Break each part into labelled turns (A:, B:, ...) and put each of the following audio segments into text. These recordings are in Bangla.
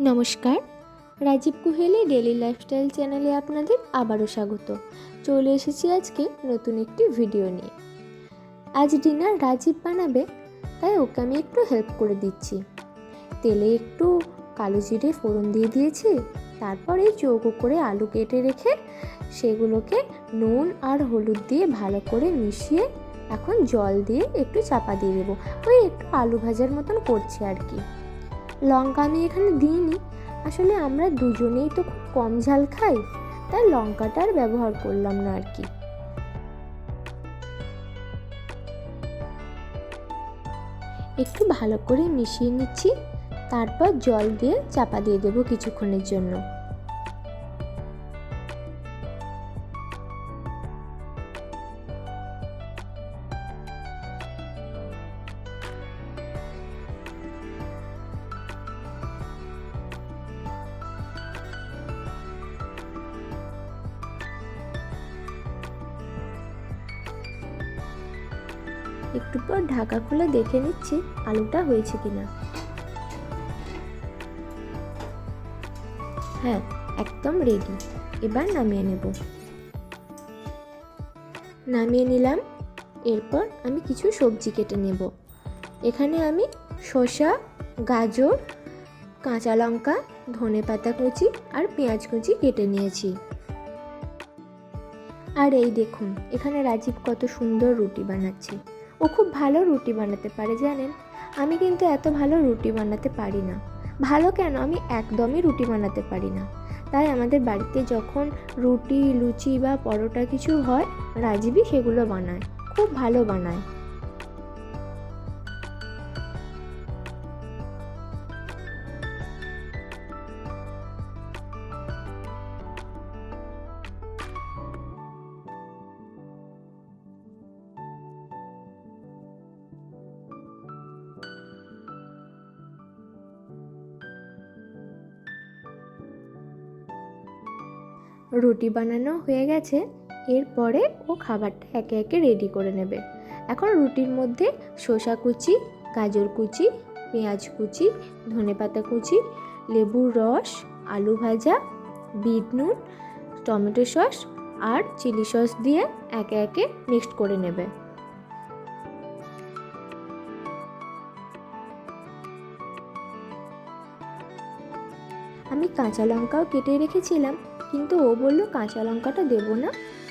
A: নমস্কার, রাজীব কুহেলি ডেলি লাইফস্টাইল চ্যানেলে আপনাদের আবারও স্বাগত। চলে এসেছি আজকে নতুন একটি ভিডিও নিয়ে। আজ ডিনার রাজীব বানাবে, তাই ওকে আমি একটু হেল্প করে দিচ্ছি। তেলে একটু কালো জিরে ফোড়ন দিয়ে দিয়েছি, তারপরে চৌকো করে আলু কেটে রেখে সেগুলোকে নুন আর হলুদ দিয়ে ভালো করে মিশিয়ে এখন জল দিয়ে একটু চাপা দিয়ে দেবো। ওই একটু আলু ভাজার মতন করছি আর কি। লঙ্কা আমি এখানে দিইনি, আসলে আমরা দুজনেই তো খুব কম ঝাল খাই, তাই লঙ্কাটা আর ব্যবহার করলাম না আর কি। একটু ভালো করে মিশিয়ে নিচ্ছি, তারপর জল দিয়ে চাপা দিয়ে দেবো কিছুক্ষণের জন্য। একটু পর ঢাকা খুলে দেখে নিচ্ছি আলুটা হয়েছে কিনা। হ্যাঁ, একদম রেডি। এবার নামিয়ে নেব। নামিয়ে নিলাম। এরপর আমি কিছু সবজি কেটে নেব। এখানে আমি শসা, গাজর, কাঁচা লঙ্কা, ধনেপাতা কুচি আর পেঁয়াজ কুচি কেটে নিয়েছি। আর এই দেখুন, এখানে রাজীব কত সুন্দর রুটি বানাচ্ছে। ও খুব ভালো রুটি বানাতে পারে জানেন। আমি কিন্তু এত ভালো রুটি বানাতে পারি না। ভালো কেন, আমি একদমই রুটি বানাতে পারি না। তাই আমাদের বাড়িতে যখন রুটি, লুচি বা পরোটা কিছু হয়, রাজীবই সেগুলো বানায়, খুব ভালো বানায়। রুটি বানানো হয়ে গেছে। এরপরে ও খাবারটা একে একে রেডি করে নেবে। এখন রুটির মধ্যে শসা কুচি, গাজর কুচি, পেঁয়াজ কুচি, ধনেপাতা কুচি, লেবুর রস, আলু ভাজা, বিট নুন, টমেটো সস আর চিলি সস দিয়ে একে একে মিক্সড করে নেবে। আমি কাঁচা লঙ্কাও কেটে রেখেছিলাম, কিন্তু ও বলল কাঁচা লঙ্কাটা দেবো না,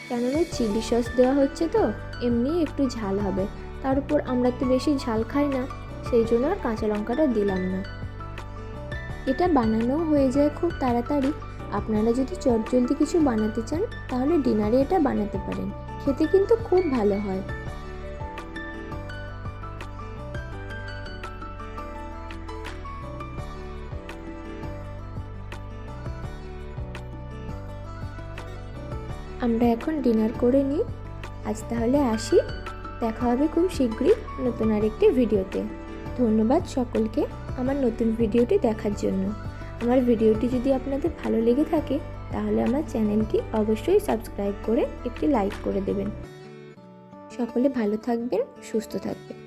A: কেননা চিলি সস দেওয়া হচ্ছে তো এমনি একটু ঝাল হবে। তার উপর আমরা তো বেশি ঝাল খাই না, সেই জন্য আর কাঁচা লঙ্কাটা দিলাম না। এটা বানানো হয়ে যায় খুব তাড়াতাড়ি। আপনারা যদি চটজলদি কিছু বানাতে চান তাহলে ডিনারে এটা বানাতে পারেন, খেতে কিন্তু খুব ভালো হয়। আমরা এখন ডিনার করে নিই। আজ তাহলে আসি, দেখা হবে খুব শীঘ্রই নতুন আরেকটি ভিডিওতে। ধন্যবাদ সকলকে আমার নতুন ভিডিওটি দেখার জন্য। আমার ভিডিওটি যদি আপনাদের ভালো লেগে থাকে তাহলে আমার চ্যানেলটি অবশ্যই সাবস্ক্রাইব করে একটি লাইক করে দেবেন। সকলে ভালো থাকবেন, সুস্থ থাকবেন।